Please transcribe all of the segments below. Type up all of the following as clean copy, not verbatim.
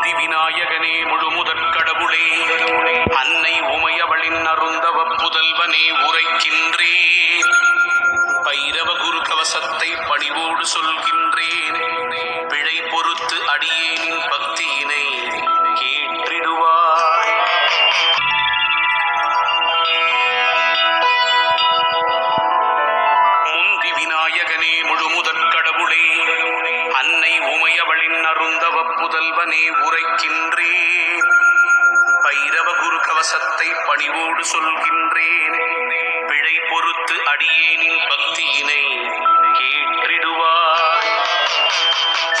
முந்தி விநாயகனே முழுமுதற் கடவுளே அன்னை உமையவளின் அருந்தவ புதல்வனே உரைக்கின்றேன். பைரவ குரு கவசத்தை பணிவோடு சொல்கின்றேன். பிழை பொறுத்து அடியேனின் பக்தியினை கேற்றிடுவாய். முந்தி விநாயகனே முழுமுதற் கடவுளே அன்னை உமையவளின் அருந்தவ புதல்வனே உரைக்கின்றேன். பைரவ குரு கவசத்தை பணிவோடு சொல்கின்றேன். பிழை பொறுத்து அடியேனின் பக்தியினை கேற்றிடுவாய்.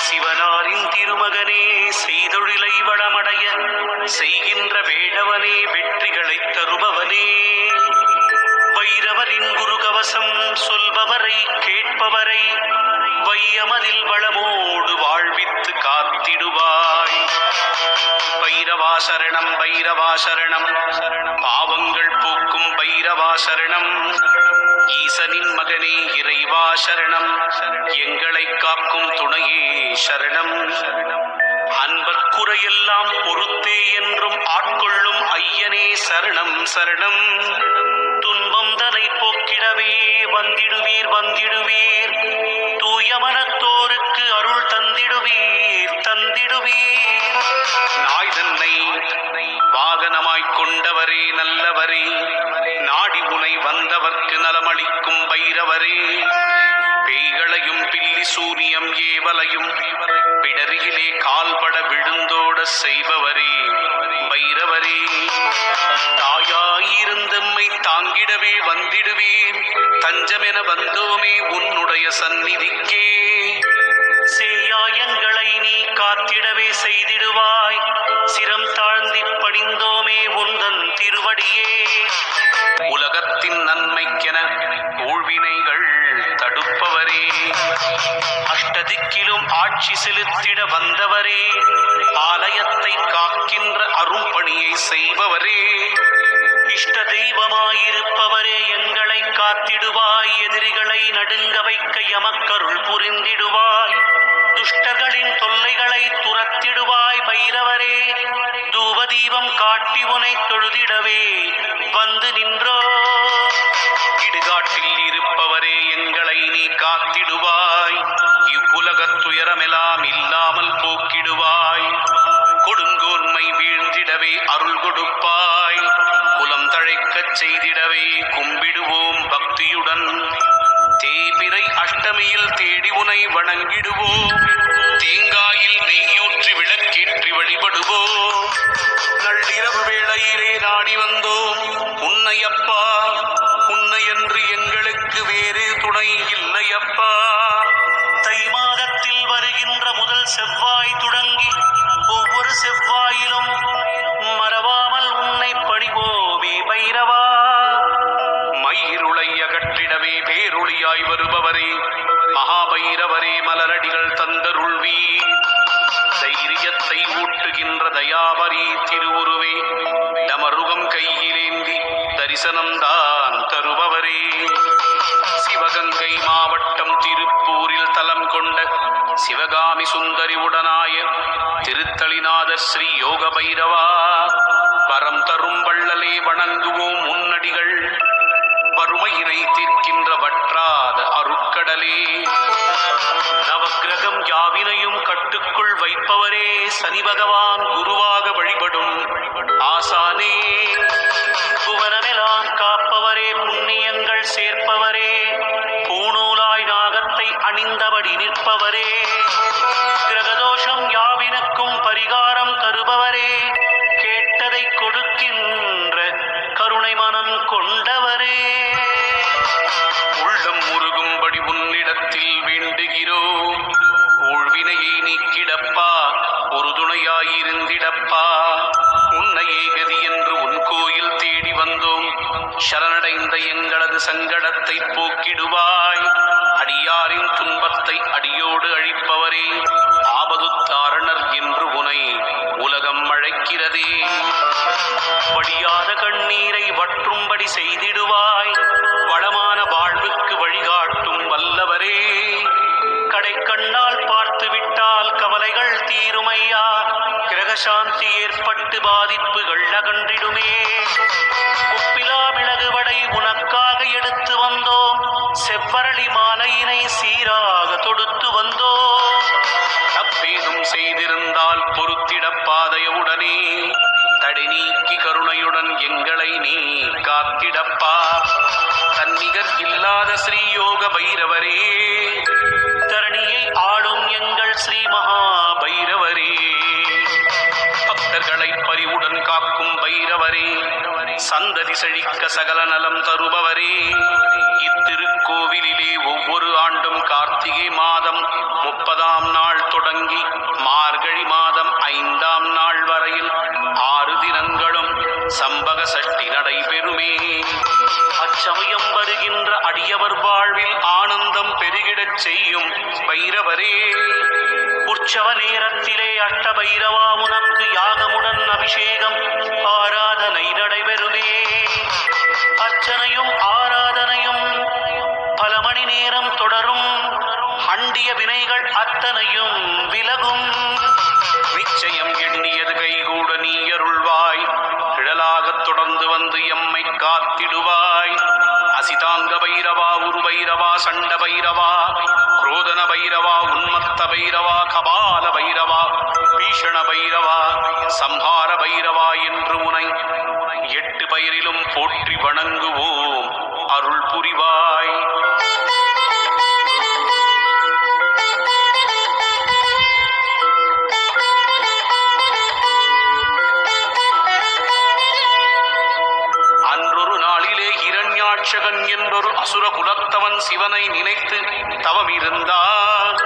சிவனாரின் திருமகனே செய்தொழிலை வளமடைய செய்கின்ற வேடவனே வெற்றிகளை தருபவனே வைரவரின் குரு கவசம் சொல்பவரை கேட்பவரை வையமதில் வளமோடு வாழ்வித்து காத்திடுவாய். பைரவாசரணம் பைரவாசரணம் பாவங்கள் போக்கும் பைரவாசரணம். ஈசனின் மகனே இறைவா சரணம். எங்களை காக்கும் துணையே சரணம். அன்பற்குறையெல்லாம் பொறுத்தே என்றும் ஆட்கொள்ளும் ஐயனே சரணம் சரணம். துன்பம் தனை போக்கிடவே வந்திடுவீர் வந்திடுவீர். தூய மனத்தோருக்கு அருள் தந்திடுவீர் தந்திடுவீர். நாய் தன்னை வாகனமாய்க் கொண்டவரே நல்லவரே நாடி உனை வந்தவர்க்கு நலமளிக்கும் பைரவரே. பேய்களையும் பில்லி சூனியம் ஏவலையும் பிடரியிலே கால்பட விழுந்தோட செய்பவரே பைரவரே. தாயாயிருந்தம்மை தாங்கிடவே வந்திடுவேன். தஞ்சமென வந்தோமே உன்னுடைய சந்நிதிக்கே. சேயாயங்களை நீ காத்திடவே செய்திடுவாய். சிரம் தாழ்ந்தி பணிந்தோமே உந்தன் திருவடியே. உலகத்தின் நன்மைக்கென ஊழ்வினைகள் தடுப்பவரே. அஷ்டதிக்கிலும் ஆட்சி செலுத்திட வந்தவரே. ஆலயத்தை காக்கின்ற அரும்பணியை செய்பவரே. இஷ்ட தெய்வமாயிருப்பவரே எங்களை காத்திடுவாய். எதிரிகளை நடுங்க வைக்க எமக்கருள் புரிந்திடுவாய். துஷ்டர்களின் தொல்லைகளை துரத்திடுவாய் பைரவரே. தூபதீபம் காட்டி உனை தொழுதிடவே வந்து நின்றோ. இடுகாட்டில் இருப்பவரே எங்களை நீ காத்திடுவாய். இவ்வுலகத் துயரமெல்லாம் இல்லாமல் போக்கிடுவாய். கொடுங்கோன்மை வீழ்ந்திடவே அருள் கொடுப்பாய். குலம் தழைக்கச் செய்திடவே கும்பிடுவோம் பக்தியுடன். தேய்பிறை அஷ்டமியில் தேடி உனை வணங்கிடுவோம். தேங்காயில் நெய்யூற்றி விளக்கேற்றி வழிபடுவோம். நள்ளிரவு வேளையிலே நாடி வந்தோம் உன்னையப்பா. உன்னையன்று எங்களுக்கு வேறு துணை இல்லையப்பா. தை மாதத்தில் வருகின்ற முதல் செவ்வாய் தொடங்கி ஒவ்வொரு செவ்வாயிலும் மறவாமல் உன்னை பணிவோமே பைரவா. மயிருளை அகற்றிடவே பேரொளியாய் வருபவரே மகாபைரவரே மலரடிகள் தந்தருள்வி. தைரியத்தை ஊட்டுகின்ற தயாபரி திருவுருவே. டமருகம் கையிலேந்தி தரிசனம்தான் தருபவரே. சிவகங்கை மாவட்டம் திருப்பூரில் தலம் கொண்ட சிவகாமி சுந்தரி உடனாய திருத்தளிநாதர் ஸ்ரீ யோக பைரவா. வரம் தரும் வள்ளலே வணங்குவோம் முன்னடிகள். வறுமையினை தீர்க்கின்ற வற்றாத அருட்கடலே. நவக்கிரகம் யாவினையும் கட்டுக்குள் வைப்பவரே. சனி பகவான் குருவாக வழிபடும் ஆசானே. புவனமெல்லாம் காப்பவரே புண்ணியங்கள் சேர்ப்பவரே. பூணூலாய் நாகத்தை அணிந்தபடி நிற்பவரே. கிரகதோஷம் யாவினுக்கும் பரிகாரம் தருபவரே. கேட்டதை கொடுக்கின்ற கருணை மனம் கொண்டவரே. உள்ளம் முருகும்படி உன்னிடத்தில் வேண்டுகிறோம். ஊழ்வினையை நீக்கிடப்பா உறுதுணையாயிருந்திடப்பா. உன்னையே கதி என்று உன் கோயில் தேடி வந்தோம். சரணடைந்த எங்களது சங்கடத்தை போக்கிடுவாய். அடியாரின் துன்பத்தை அடியோடு அழிப்பவரே. ஆபதுத்தாரணர் என்று உனை உலகம் அழைக்கிறதே. வடியாத கண்ணீரை வற்றும்படி செய்திடுவாய். வளமான வாழ்வுக்கு வழிகாட்டும் வல்லவரே. கடைக்கண்ணால் பார்த்து விட்டால் கவலைகள் தீரும் ஐயா, கிரகசாந்தி ஏற்பட்டு பாதிப்புகள் அகன்றிடுமே. உப்பிலா மிளகு வடை உனக்காக எடுத்து வந்தோம், செவ்வரளி மாலையினை சீராக தொடுத்து வந்தோம். தப்பேதும் செய்திருந்தால் பொறுத்திட பாதையுடனே தடை நீக்கி கருணையுடன் எங்களை நீ காத்திடப்பா. தன்னிகர் இல்லாத ஸ்ரீயோக பைரவரே, தரணியை ஆளும் எங்கள் ஸ்ரீ மகா பைரவரே, பக்தர்களை பரிவுடன் காக்கும் பைரவரே, சந்ததி செழிக்க சகல நலம் தருபவரே, இத்திருக்கோவிலிலே ஒவ்வொரு ஆண்டும் கார்த்திகை மாதம் 30ஆம் நாள் தொடங்கி மார்கழி மாதம் 5ஆம் நாள் வரையில் 6 தினங்களும் சம்பக சஷ்டி நடைபெறுமே. அச்சமயம் வருகின்ற அடியவர் வாழ்வில் ஆனந்தம் பெருகிடச் செய்யும் பைரவரே, உற்சவ நேரத்திலே அஷ்ட பைரவா உனக்கு யாகமுடன் அபிஷேகம் ஆராதனை நடைபெறுமே. அர்ச்சனையும் ஆராதனையும் பல மணி நேரம் தொடரும். அண்டிய வினைகள் அத்தனையும் விலகும். நிச்சயம் எண்ணியது கைகூட நீ அருள்வாய். கிழலாகத் தொடர்ந்து வந்து எம்மை காத்திடுவாய். அசிதாங்க பைரவா, உரு பைரவா, சண்ட பைரவா, குரோதன பைரவா, உன்மத்த பைரவா, கபால பைரவா, பீஷண பைரவா, சம்ஹார பைரவா என்று உனை 8 பெயரிலும் போற்றி வணங்குவோம். அருள் புரிவாய். அன்றொரு நாளிலே இரண்யாட்சகன் என்பொரு அசுர குலத்தவன் சிவனை நினைத்து தவமிருந்தான்.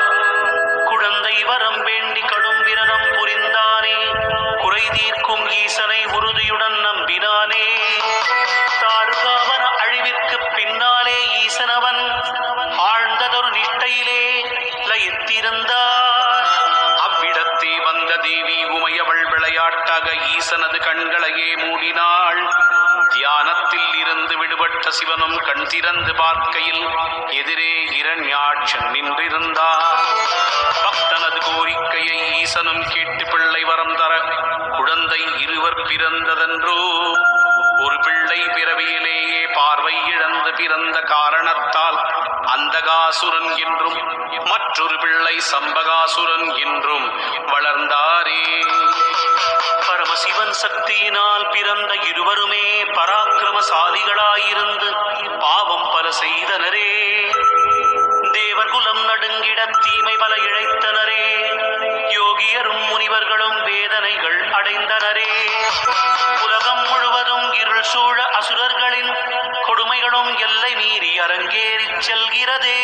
குழந்தை வரம் வேண்டி கடும் விரதம் புரிந்தானே. குறை தீர்க்கும் ஈசனை உறுதியுடன் நம்பினானே. தாருகாவன அழிவிற்கு பின்னாலே ஈசனவன் ஆழ்ந்ததொரு நிஷ்டையிலே லயித்திருந்தார். அவ்விடத்தே வந்த தேவி உமையவள் விளையாட்டாக ஈசனது கண்களையே மூடினாள். தியானத்தில் இருந்து விடுபட்ட சிவனும் கண் திறந்து பார்க்கையில் எதிரே இரண்யாட்சன் நின்றிருந்தார். பக்தனது கோரிக்கையை ஈசனும் கேட்டு பிள்ளை வரம் தர குழந்தை இருவர் பிறந்ததென்றோ. ஒரு பிள்ளை பிறவியிலேயே பார்வை இழந்து பிறந்த காரணத்தால் அந்தகாசுரன் என்றும் மற்றொரு பிள்ளை சம்பகாசுரன் என்றும் வளர்ந்தாரே. பரமசிவன் சக்தியினால் பிறந்த இருவருமே பராக்கிரமசாலிகளாயிருந்து பாவம் பல செய்தனரே. தேவகுலம் நடுங்கிட தீமை பல இழைத்தனரே. யோகியரும் முனிவர்களும் வேதனைகள் அடைந்தனரே. உலகம் முழுவதும் இருள் சூழ அசுரர்களின் கொடுமைகளும் எல்லை மீறி அரங்கேறிச் செல்கிறதே.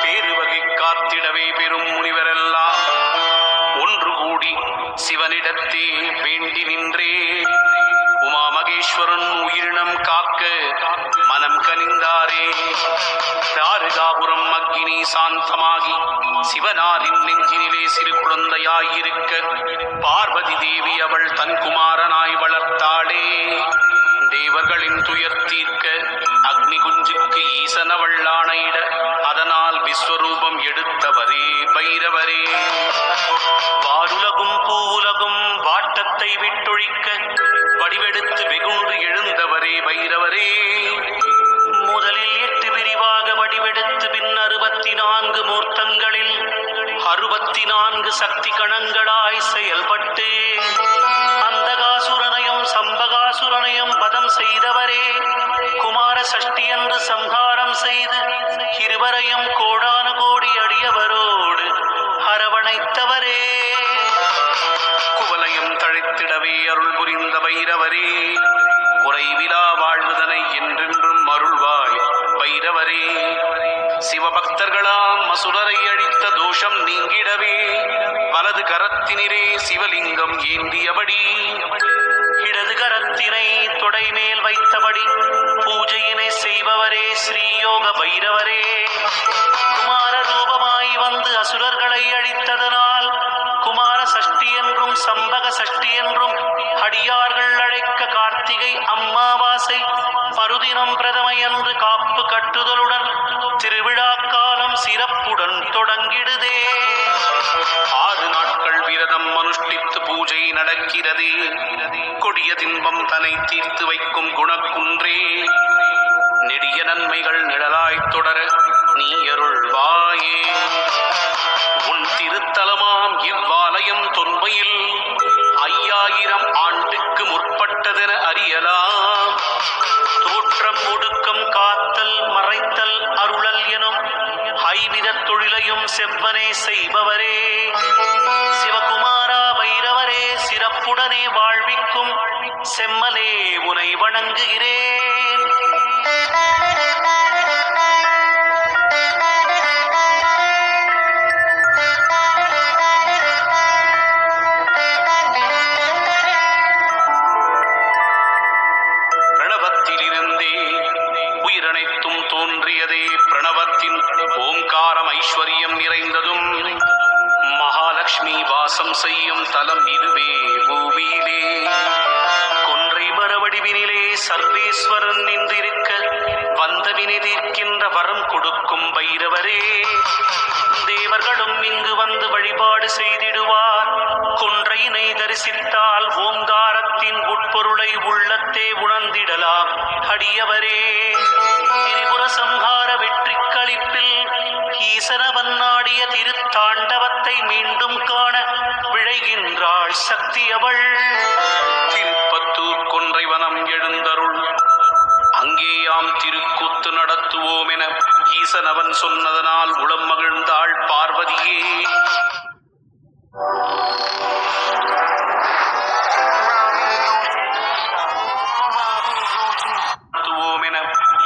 பேருவகை காத்திடவே பெரும் முனிவரெல்லாம் ஒன்று கூடி சிவனிடத்தே வேண்டி நின்றே. உமா மகேஸ்வரன் உயிரினம் காக்க மனம் கனிந்தாரே. தாருகாபுரம் அக்கினி சாந்தமாகி சிவனாரின் நெஞ்சினிலே சிறு குழந்தையாயிருக்க பார்வதி தேவி அவள் தன் குமாரனாய் வளர்த்தாளே. தேவர்களின் துயர் தீர்க்க அக்னி குஞ்சுக்கு ஈசனவள் ஆணையிட அதனால் விஸ்வரூபம் எடுத்தவரே பைரவரே. வாருலகும் பூவுலகும் வாட்டத்தை விட்டொழிக்க வடிவெடுத்து வெகுண்டு எழுந்தவரே பைரவரே. முதலில் 8 பிரிவாக வடிவெடுத்து பின் 64 மூர்த்தங்களில் 64 சக்தி கணங்களாய் செயல்பட்டு அந்தகாசுரனையும் சம்பகாசுரனையும் வதம் செய்தவரே. குமார சஷ்டி என்று சம்ஹாரம் செய்து இருவரையும் கோடான கோடி அடியவரோடு அரவணைத்தவரே. குவலையும் தழைத்திடவே அருள் புரிந்த பைரவரே. குறைவிலா வாழ்வுதனை என்றென்றும் அருள்வாய் பைரவரே. சிவபக்தர்களாம் அசுரரை அழித்த தோஷம் நீங்கிடவே வலது கரத்தினிலே சிவலிங்கம் ஏந்தியபடி இடது கரத்தினை தொடை மேல் வைத்தபடி பூஜையினை செய்பவரே ஸ்ரீயோக பைரவரே. குமார ரூபமாய் வந்து அசுரர்களை அழித்ததனால் குமார சஷ்டி என்றும் சம்பக சஷ்டி என்றும் அடியார்கள் அழைக்க கார்த்திகை அம்மாவாசை மறுதினம் பிரதமை என்று காப்பு கட்டுதலுடன் திருவிழா காலம் சிறப்புடன் தொடங்கிடுதே. 6 நாட்கள் விரதம் நடக்கிறதே. கொடிய தின்பம் தன்னை தீர்த்து வைக்கும் குணக்குன்றே, நெடிய நன்மைகள் நிழலாய்த் தொடர நீ அருள்வாயே. உன் திருத்தலமாம் இவ்வாலயம் தொன்மையில் 5000 ஆண்டுக்கு முற்பட்டதென அறியலாம். தோற்றம் ஒடுக்கம் காத்தல் மறைத்தல் அருளல் எனும் 5 விதத் தொழிலையும் செவ்வனே செய்பவரே, சிவகுமாரா பைரவரே, சிறப்புடனே வாழ்விக்கும் செம்மலே உனை வணங்குகிறேன். பிரணவத்திலிருந்தே உயிரனைத்தும் தோன்றியதே. பிரணவத்தின் ஓங்காரம் ஐஸ்வர்யம் நிறைந்ததும் மகாலட்சுமி வாசம் செய்யும் தலம் இதுவே பூமியிலே. கொன்றை மரவடிவினிலே சர்வேஸ்வரன் நின்றிருக்க வந்தவினை தீர்க்கின்ற வரம் கொடுக்கும் பைரவரே, தேவர்களும் இங்கு வந்து வழிபாடு செய்திடுவார். கொன்றையினை தரிசித்தால் ஓங்காரத்தின் உட்பொருளை உள்ளத்தே உணர்ந்திடலாம் அடியவரே. திரிபுர சம்ஹார வெற்றி களிப்பில் ஈசனவன் நாடிய திருத்தாண்டவத்தை மீண்டும் காண விழைகின்றாள் சக்தி அவள். திருப்பத்தூர் கொன்றைவனம் எழுந்தருள், அங்கேயாம் திருக்கூத்து நடத்துவோம் என ஈசனவன் சொன்னதனால் உளம் மகிழ்ந்தாள் பார்வதியே.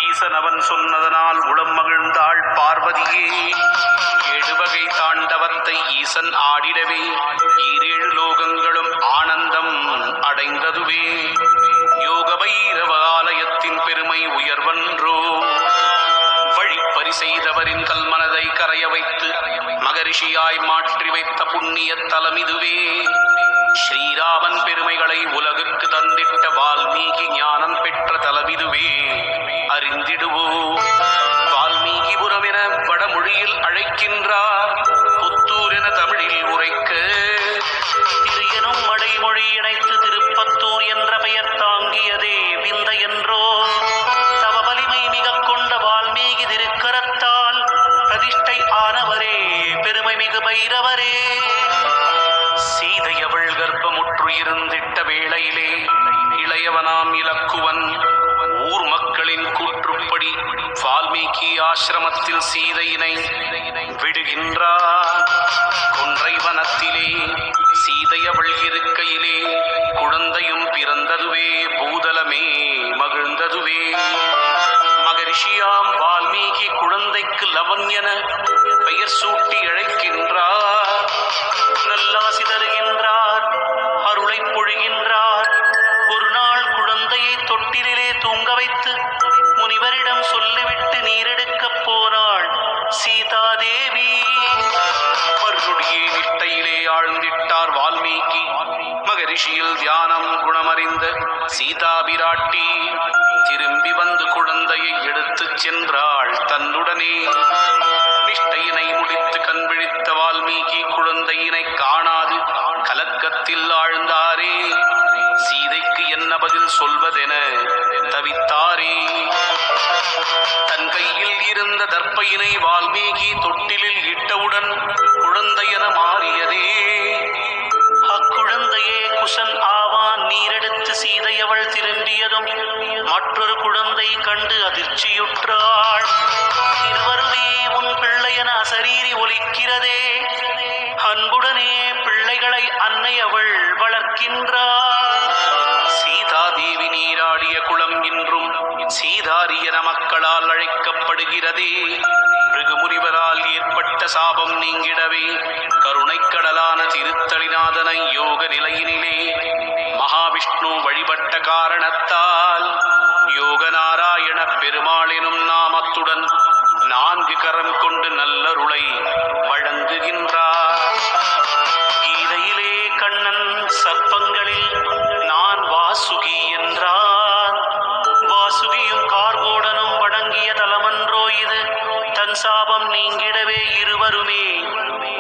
ஈசனவன் சொன்னதனால் உளம் மகிழ்ந்தாள் பார்வதியே. 7 வகை தாண்டவத்தை ஈசன் ஆடிடவே 7 லோகங்களும் ஆனந்தம் அடைந்ததுவே. யோக பைரவ ஆலயத்தின் பெருமை உயர்வன்றோ. வழிப்பறி செய்தவரின் கல்மனதை கரைய வைத்து மகரிஷியாய் மாற்றி வைத்த புண்ணிய தலம் இதுவே. ஸ்ரீராமன் பெருமைகளை உலகுக்கு தந்திட்ட வால்மீகி ஞானம் பெற்ற தலமிதுவே அறிந்திடுவோ. வால்மீகிபுரம் என வடமொழியில் அழைக்கின்றார், புத்தூர் என தமிழில் உரைக்க. திரு எனும் மடைமொழி இணைத்து திருப்பத்தூர் என்ற பெயர் தாங்கியதே விந்த என்றோ. தவ வலிமை மிக கொண்ட வால்மீகி திருக்கரத்தால் பிரதிஷ்டை ஆனவரே பெருமை மிகு பைரவரே. சீதையவள் கர்ப்பமுற்று இருந்திட்ட வேளையிலே இளையவனாம் இலக்குவன் ஊர் மக்களின் கூற்றுப்படி வால்மீகி ஆசிரமத்தில் சீதையினை விடுகின்றார். கொன்றை வனத்திலே சீதையவள் இருக்கையிலே குழந்தையும் பிறந்ததுவே, பூதலமே மகிழ்ந்ததுவே. மகரிஷியாம் வால்மீகி குழந்தைக்கு லவன் என பெயர் சூட்டி அழைக்கின்றார். நல்லாசி தருகின்றார், அருளை பொழிகின்றார். ஒரு நாள் குழந்தையை தொட்டிலே தூங்க வைத்து முனிவரிடம் சொல்லிவிட்டு நீரெடுக்கப் போனாள் சீதாதேவி. மறுபடியே நிட்டையிலே ஆழ்ந்திட்டார் வால்மீகி. மகரிஷியில் தியானம் குணமறிந்த சீதா பிராட்டி திரும்பி வந்து குழந்தையை எடுத்துச் சென்றாள் தன்னுடனே. நிஷ்டையினை முடித்து கண்விழித்த வால்மீகி குழந்தையினை காணாது கலக்கத்தில் ஆழ்ந்தாரே. சீதைக்கு என்ன பதில் சொல்வதென தவித்தாரே. தன் கையில் இருந்த தர்ப்பையினை வால்மீகி தொட்டிலில் இட்டவுடன் குழந்தையென மாறியதே. அக்குழந்தையே குசன் ஆவான். நீரெடுத்து சீதையவள் திரும்பியதும் மற்றொரு குழந்தை கண்டு அதிர்ச்சியுற்றாள். இருவருமே உன் பிள்ளையென அசரீரி ஒலிக்கிறதே. அன்புடனே பிள்ளைகளை அன்னை அவள் வளர்க்கின்றாள். சீதாதேவி நீராடிய குளம் இன்றும் சீதாரி என மக்களால் அழைக்கப்படுகிறதே. பிருகுமுனிவரால் ஏற்பட்ட சாபம் நீங்கிடவே கருணைக்கடலான திருத்தளிநாதனை யோக நிலையினிலே மகாவிஷ்ணு வழிபட்ட காரணத்தால் யோகநாராயண பெருமாள் எனும் நாமத்துடன் 4 கரம் கொண்டு நல்லருளை வழங்குகின்றார். கீதையிலே கண்ணன் சர்ப்பங்களில் நான் வாசுகி என்றான். வாசுகியும் கார்கோடனும் வணங்கிய தலமன்றோ இது. தன் சாபம் நீங்கிடவே இருவருமே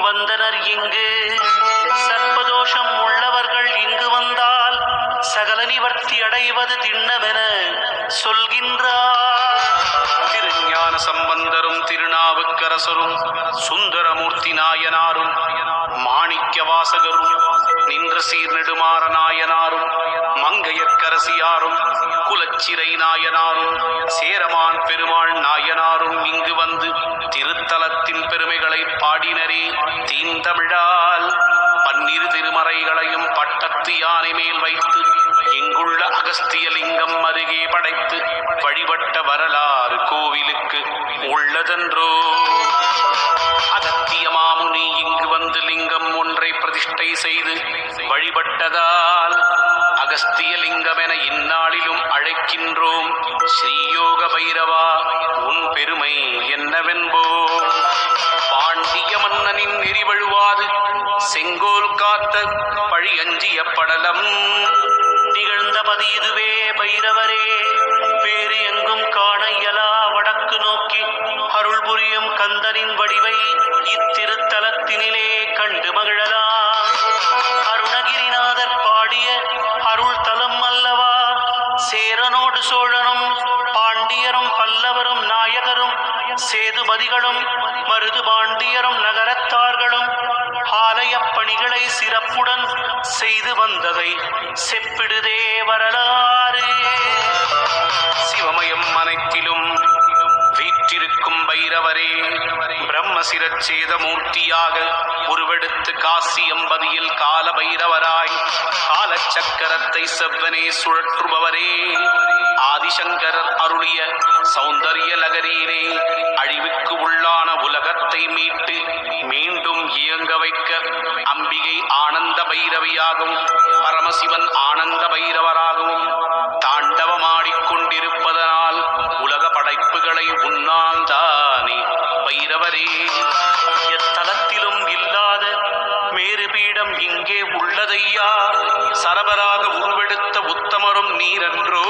வந்தனர் இங்கு. சர்ப்பதோஷம் உள்ளவர்கள் இங்கு சகல நிவர்த்தி அடைவது திண்ணமென சொல்கின்றார். திருஞான சம்பந்தரும் திருநாவுக்கரசரும் சுந்தரமூர்த்தி நாயனாரும் மாணிக்க வாசகரும் நின்ற சீர்நெடுமாற நாயனாரும் மங்கையர்க்கரசியாரும் குலச்சிறை நாயனாரும் சேரமான் பெருமாள் நாயனாரும் இங்கு வந்து திருத்தலத்தின் பெருமைகளை பாடினரே. தீந்தமிழால் பன்னிரு திருமறைகளையும் பட்டத்து யானை மேல் வைத்து இங்குள்ள அகஸ்திய லிங்கம் அருகே படைத்து வழிபட்ட வரலாறு கோவிலுக்கு உள்ளதென்றோ. அகத்திய மாமுனி இங்கு வந்து லிங்கம் ஒன்றை பிரதிஷ்டை செய்து வழிபட்டதால் அகஸ்திய லிங்கம் என இந்நாளிலும் அழைக்கின்றோம். ஸ்ரீயோக பைரவா, உன் பெருமை என்னவென்போ. பாண்டிய மன்னனின் நெறிவழுவாது செங்கோல் காத்த பழியஞ்சிய படலம் நிகழ்ந்த பதி இதுவே பைரவரே. வேறு எங்கும் காண இயலா வடக்கு நோக்கி அருள் புரியும் கந்தனின் வடிவை இத்திருத்தலத்தினிலே கண்டு மகிழலாம். அருணகிரிநாதர் பாடிய அருள் தலம் அல்லவா. சேரனோடு சோழனும் பாண்டியரும் பல்லவரும் நாயகரும் சேதுபதிகளும் மருது பாண்டியரும் நகரத்தார்களும் ஆலய பணிகளை சிறப்புடன் செய்து வந்ததை செப்பிடுதே வரலாறு. சிவமயம் அனைத்திலும் வீற்றிருக்கும் பைரவரே, பிரம்மசிரச்சேத மூர்த்தியாக உருவெடுத்து காசி அம்பதியில் கால பைரவராய் காலச்சக்கரத்தை செவ்வனே சுழற்றுபவரே, ஆதிசங்கரர் அருளிய சௌந்தர்ய லகரியிலே அழிவுக்கு உள்ளான உலகத்தை மீட்டு மீண்டும் இயங்க வைக்க அம்பிகை ஆனந்த பைரவியாகவும் பரமசிவன் ஆனந்த பைரவராகவும் தாண்டவமாடிக்கொண்டிருப்பதனால் உலக படைப்புகளை உன்னால் தானே பைரவரே. எத்தலத்திலும் இல்லாத மேருபீடம் இங்கே உள்ளதையா. சரபராக உருவெடுத்த உத்தமரும் நீரென்றோ.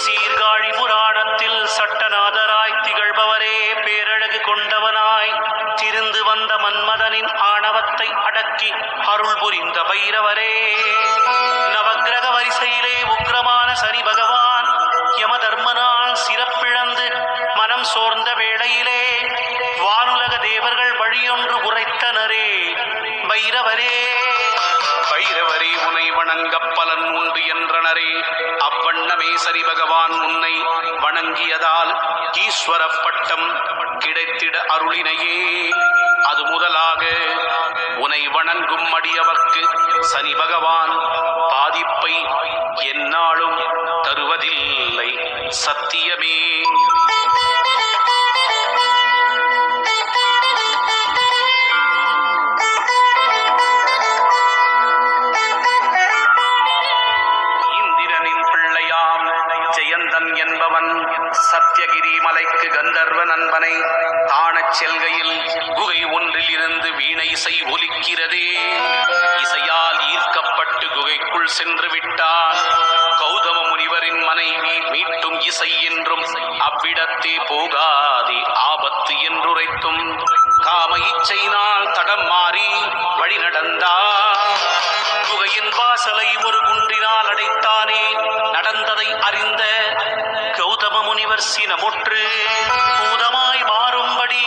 சீர்காழி புராணத்தில் சட்டநாதராய் திகழ்பவரே, பேரழகு கொண்டவனாய் திருந்து வந்த மன்மதனின் ஆணவத்தை அடக்கி அருள் புரிந்த பைரவரே. நவக்கிரக வரிசையிலே உக்கிரமான சனி பகவான் யமதர்மனால் சிறப்பிழந்து மனம் சோர்ந்த வேளையிலே வானுலக தேவர்கள் வழியொன்று உரைத்தனரே பைரவரே. பைரவரே, உனை வணங்க பலன் உண்டு என்றனரே. அவ்வண்ணமே சரி பகவான் உன்னை வணங்கியதால் ஈஸ்வர பட்டம் கிடைத்திட அருளினையே. அது முதலாக உனை வணங்கும் அடியவர்க்கு சனி பகவான் பாதிப்பை எந்நாளும் தருவதில்லை, சத்தியமே. என்பவன் சத்தியகிரி மலைக்கு கந்தர்வ நண்பனை காணச் செல்கையில் குகை ஒன்றில் இருந்து வீணை இசை ஒலிக்கிறதே. இசையால் ஈர்க்கப்பட்டு குகைக்குள் சென்று விட்டான். கௌதம முனிவரின் மனைவி மீட்டும் இசை என்றும் அவ்விடத்தே போகாதே ஆபத்து என்றுரைத்தும் காம இச்சையினால் தடம் மாறி வழி நடந்தார். குகையின் வாசலை ஒரு குன்றினால் அடைத்தானே. நடந்ததை அறிந்த கௌதம முனிவர் சினமுற்று பூதமாய் மாறும்படி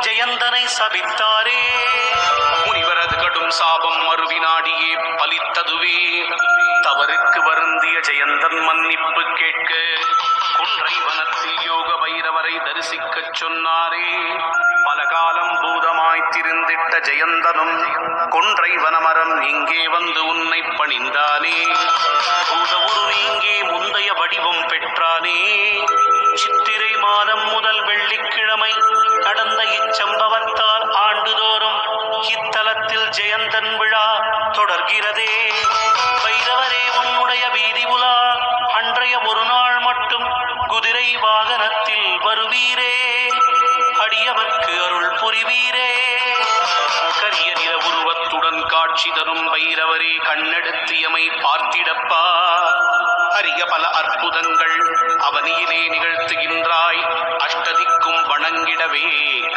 ஜெயந்தனை சபித்தாரே. முனிவரது கடும் சாபம் மறுவினாடியே பலித்ததுவே. தவறுக்கு வருந்திய ஜெயந்தன் மன்னிப்பு கேட்க குன்றை வனத்தில் யோக பைரவரை தரிசிக்கச் சொன்னாரே. பல காலம் பூதமாய் திரிந்திட்ட ஜெயந்தனும் கொன்றை வனமரம் இங்கே வந்து உன்னை பணிந்தானே. பூத உரு நீங்கே முந்தைய வடிவம் பெற்றானே. சித்திரை மாதம் முதல் வெள்ளிக்கிழமை நடந்த இச்சம்பவத்தால் ஆண்டுதோறும் இத்தலத்தில் ஜெயந்தன் விழா தொடர்கிறதே. பைரவரே, உன்னுடைய வீதி உலா அன்றைய ஒரு நாள் மட்டும் குதிரை வாகனத்தில் வருவீரே. அடியவர்க்கு அருள் புரிவீரே. கரிய நிற உருவத்துடன் காட்சி தரும் பைரவரே, கண்ணெடுத்தியமை பார்த்திடப்பா. அரிய பல அற்புதங்கள் அவனியிலே நிகழ்த்துகின்றாய். அஷ்டதிக்கும் வணங்கிடவே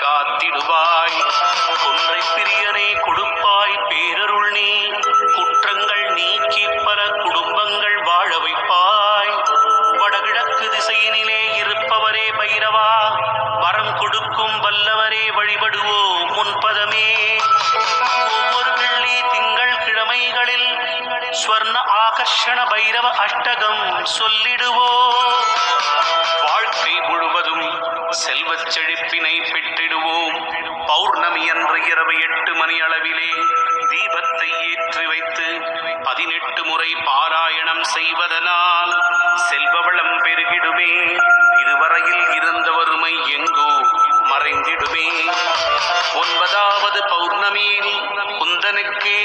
காத்திடுவாய். கொன்றை பிரியனே, கொடுப்பாய் பேரருள் நீ. குற்றங்கள் நீக்கி பல ஸ்வர்ண ஆகர்ஷண பைரவ அஷ்டகம் சொல்லிடுவோ. வாழ்க்கை முழுவதும் செல்வச் செழிப்பினை பெற்றிடுவோம். பௌர்ணமி அன்று இரவு 8 மணி அளவிலே தீபத்தை ஏற்றி வைத்து 18 முறை பாராயணம் செய்வதனால் செல்வ வளம் பெருகிடுமே. இதுவரையில் இருந்த வறுமை எங்கோ மறைந்திடுமே. 9வது பௌர்ணமியில் குந்தனுக்கு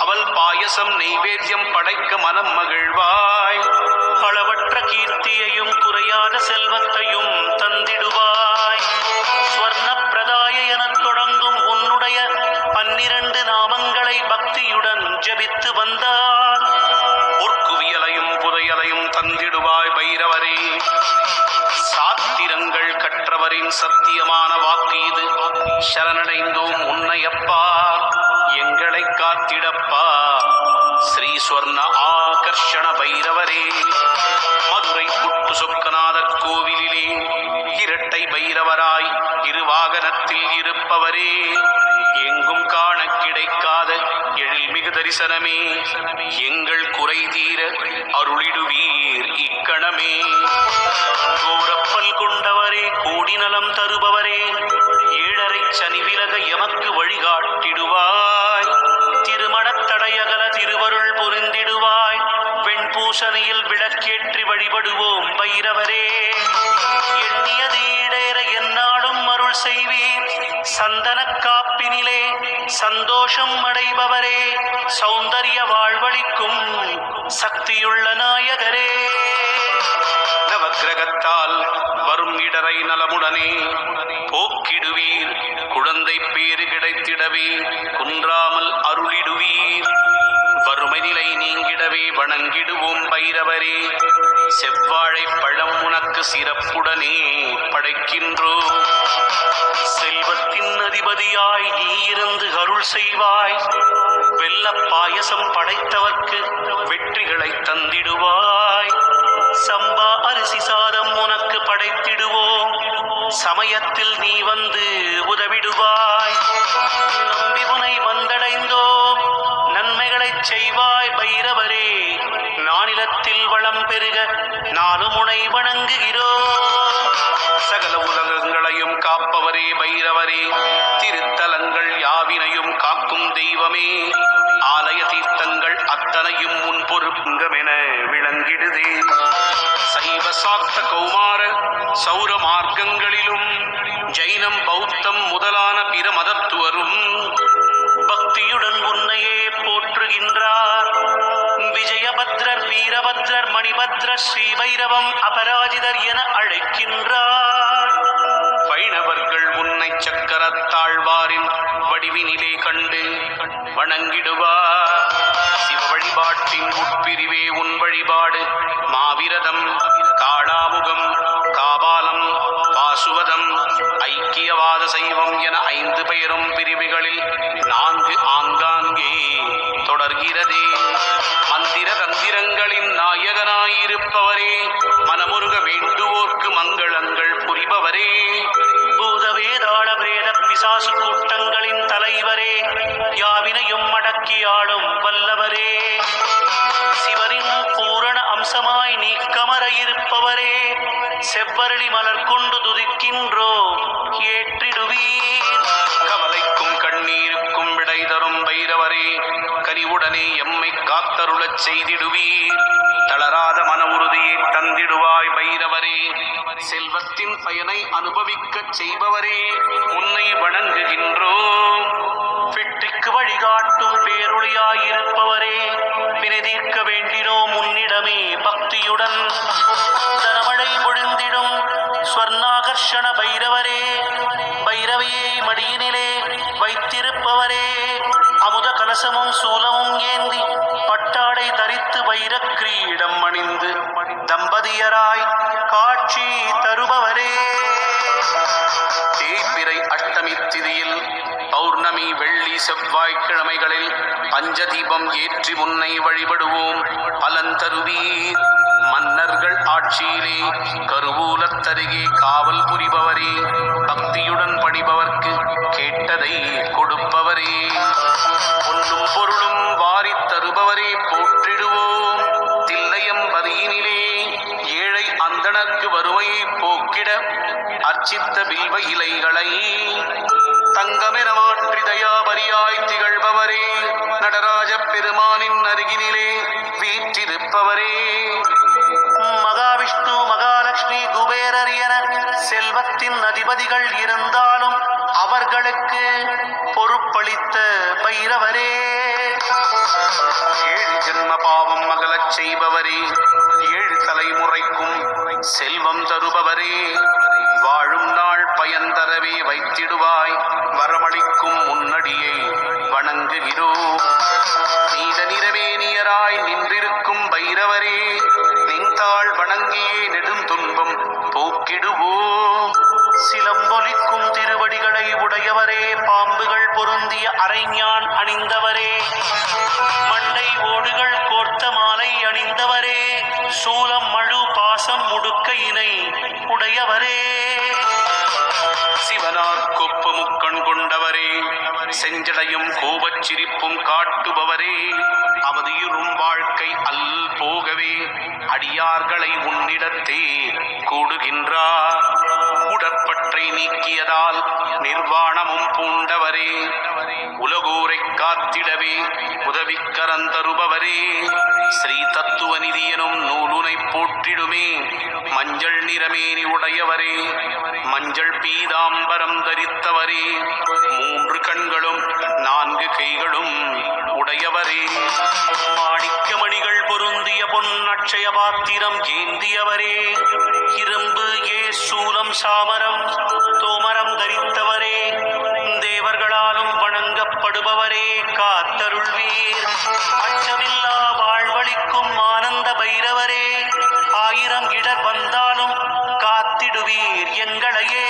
அவள் பாயசம் நெய்வேத்தியம் படைக்க மனம் மகிழ்வாய். அளவற்ற கீர்த்தியையும் குறையாத செல்வத்தையும் தந்திடுவாய். ஸ்வர்ண பிரதாய எனத் தொடங்கும் உன்னுடைய 12 நாமங்களை பக்தியுடன் ஜபித்து வந்தால் பொற்குவியலையும் புதையலையும் தந்திடுவாய் பைரவரே. சாத்திரங்கள் கற்றவரின் சத்தியமான வாக்கு இது. சரணடைந்தோம் உன்னையப்பா, எங்களை காத்திடப்பா. ஸ்ரீ ஸ்வர்ண ஆகர்ஷண பைரவரே. மதுரை புட்டு சொக்கநாதர் கோவிலிலே இரட்டை பைரவராய் இருவாகனத்தில் இருப்பவரே. எங்கும் காண கிடைக்காத எழில்மிகு தரிசனமே. எங்கள் குறை தீர அருளிடுவீர் இக்கணமே. கோரப்பல் கொண்டவரே, கோடி நலம் தருபவரே, 7.5 சனி விலக எமக்கு வழிகாட்டிடுவாய். திருமணத் தடையகல திருவருள் புரிந்திடுவாய். வெண்பூசணியில் விளக்கேற்றி வழிபடுவோம் பைரவரே. எண்ணியது ஈடேற எந்நாளும் அருள் செய்வீர். சந்தன காப்பினிலே சந்தோஷம் அடைபவரே. சௌந்தர்ய வாழ்வளிக்கும் சக்தியுள்ள நாயகரே. நவக்கிரகத்தால் வரும் இடரை நலமுடனே போக்கிடுவீர். குழந்தை பேறு கிடைத்திடவே குன்றாமல் அருளிடுவீர். வறுமை நிலை நீங்கிடவே வணங்கிடுவோம் பைரவரே. செவ்வாழை பழம் உனக்கு சிறப்புடனே படைக்கின்றோம். செல்வத்தின் அதிபதியாய் நீ இருந்து அருள் செய்வாய். வெள்ள பாயசம் படைத்தவர்க்கு வெற்றிகளை தந்திடுவாய். சம்பா அரிசி சாதம் உனக்கு படைத்திடுவோம். சமயத்தில் நீ வந்து உதவிடுவாய். நம்பி உனை வந்தடைந்தோம். நன்மைகளைச் செய்வாய் பைரவரே. நானிலத்தில் வளம் பெருக நானும் உனை வணங்குகிறோம். சகல உலகங்களையும் காப்பவரே பைரவரே. திருத்தலங்கள் யாவினையும் காக்கும் தெய்வமே. ஆலய தீர்த்தங்கள் அத்தனையும் முன் பொறுப்புங்கமென விளங்கிடுதே. சைவ சாக்த கௌமார சௌர மார்க்கங்களிலும் ஜைனம் பௌத்தம் முதலான பிற மதத்துவரும் பக்தியுடன் உன்னையே போற்றுகின்றார். விஜயபத்ரர், வீரபத்ரர், மணிபத்ரர், ஸ்ரீபைரவம், அபராஜிதர் என அழைக்கின்றார். வைணவர்கள் உன்னை சக்கரத்தாழ்வாரின் வடிவினிலே கண்டு வணங்கிடுவார். சிவ வழிபாட்டின் உட்பிரிவே உன் வழிபாடு. மாவிரதம், காளாமுகம், காபாலம், பாசுவதம், ஐக்கியவாத சைவம் என 5 பெயரும் பிரிவுகளில் 4 ஆங்காங்கே தொடர்கிறதே. மந்திர தந்திரங்களின் நாயகனாயிருப்பவரே. மனமுருக வேண்டுவோர்க்கு மங்களங்கள் புரிபவரே. பூதவேதாள பிரேத பிசாசு கூட்டங்களின் தலைவரே. யாவினையும் அடக்கியாளும் வல்லவரே. சிவனின் பூரண அம்சமாய் நீக்கமர இருப்பவரே. செவ்வரளி மலர் கொண்டு துதிக்கின்றோம், ஏற்றிடுவீர். கவலைக்கும் கண்ணீருக்கும் விடை தரும் பைரவரே. கனிவுடனே எம்மை காத்தருளச் செய்திடுவீர். தளராத மன உறுதியை தந்திடுவாய் பைரவரே. செல்வத்தின் பயனை அனுபவிக்கச் செய்பவரே. உன்னை வணங்குகின்றோம். வெற்றிக்கு வழிகாட்டும் பேரொளியாயிருப்பவரே. வினை தீர்க்க வேண்டினோம் உன்னிடமே பக்தியுடன். தனமழை பொழிந்திடும் ஸ்வர்ணாகர்ஷண பைரவரே. பைரவியை மடியினிலே வைத்திருப்பவரே. அமுத கலசமும் சூலமும் ஏந்தி பட்டாடை தரித்து வைரக் கிரீடம் அணிந்து தம்பதியராய் காட்சி தருபவரே. தேய்பிறை அஷ்டமி திதியில் பௌர்ணமி, வெள்ளி, செவ்வாய்க்கிழமைகளில் பஞ்சதீபம் ஏற்றி முன்னை வழிபடுவோம். பலன் தருவீர். மன்னர்கள் ஆட்சியிலே கருவூலத்தருகே காவல் புரிபவரே. பக்தியுடன் பணிபவர்க்கு கேட்டதை கொடுப்பவரே. பொன்னும் பொருளும் வாரித் தருபவரே. போற்றிட அர்ச்சித்த பில்வ இலைகளை தங்கமென மாற்றி தயாபரியாய் திகழ்பவரே, நடராஜ பெருமானின் அருகினிலே வீற்றிருப்பவரே, மகாவிஷ்ணு மகாலட்சுமி குபேரர் என செல்வத்தின் அதிபதிகள் இருந்தாலும் அவர்களுக்கு பொறுப்பளித்த பைரவரே, ஏழு ஜென்ம பாவம் மகளச் செய்பவரே, ஏழு தலைமுறைக்கும் செல்வம் தருபவரே, வாழும் நாள் பயன் தரவே வைத்திடுவாய் வரமளிக்கும் முன்னடியை வணங்குகிறோம். நீத நிறவேனியராய் நின்றிருக்கும் பைரவரே, நின்றாள் வணங்கியே நெடுந்துன்பம் போக்கிடுவோம். சிலம்பொலிக்கும் திருவடிகளை உடையவரே, பாம்புகள் பொருந்திய அரைஞான் அணிந்தவரே, மண்டை ஓடுகள் கோர்த்த மாலை அணிந்தவரே, சூலம் மழு பாசம் முடுக்கையினை உடையவரே, சிவனார் கொப்பு முக்கண் கொண்டவரே, செஞ்சடையும் கோபச் சிரிப்பும் காட்டுபவரே, அவதியுறும் வாழ்க்கை அல் போகவே அடியார்களை உன்னிடத்தே கூடுகின்றார். உடற்பற்றை நீக்கியதால் நிர்வாணமும் பூண்டவரே, உலகோரை காத்திடவே உதவிக்கரந்தருபவரே, ஸ்ரீ தத்துவ நிதி எனும் நூலுனை போற்றிடுமே மஞ்சள் நிறமேனி உடையவரே, மஞ்சள் பீதாம்பரம் தரித்தவரே, மூன்று கண்களும் நான்கு கைகளும் உடையவரே, மாணிக்கமணிகள் பொருந்திய பொன் அட்சய பாத்திரம் ஏந்தியவரே, இரும்பு சூலம் சாமரம் தோமரம் தரித்தவரே, தேவர்களாலும் வணங்கப்படுபவரே, காத்தருள்வீர். அச்சமில்லா வாழ்வழிக்கும் ஆனந்த பைரவரே, ஆயிரம் இடர் வந்தாலும் காத்திடுவீர் எங்களையே.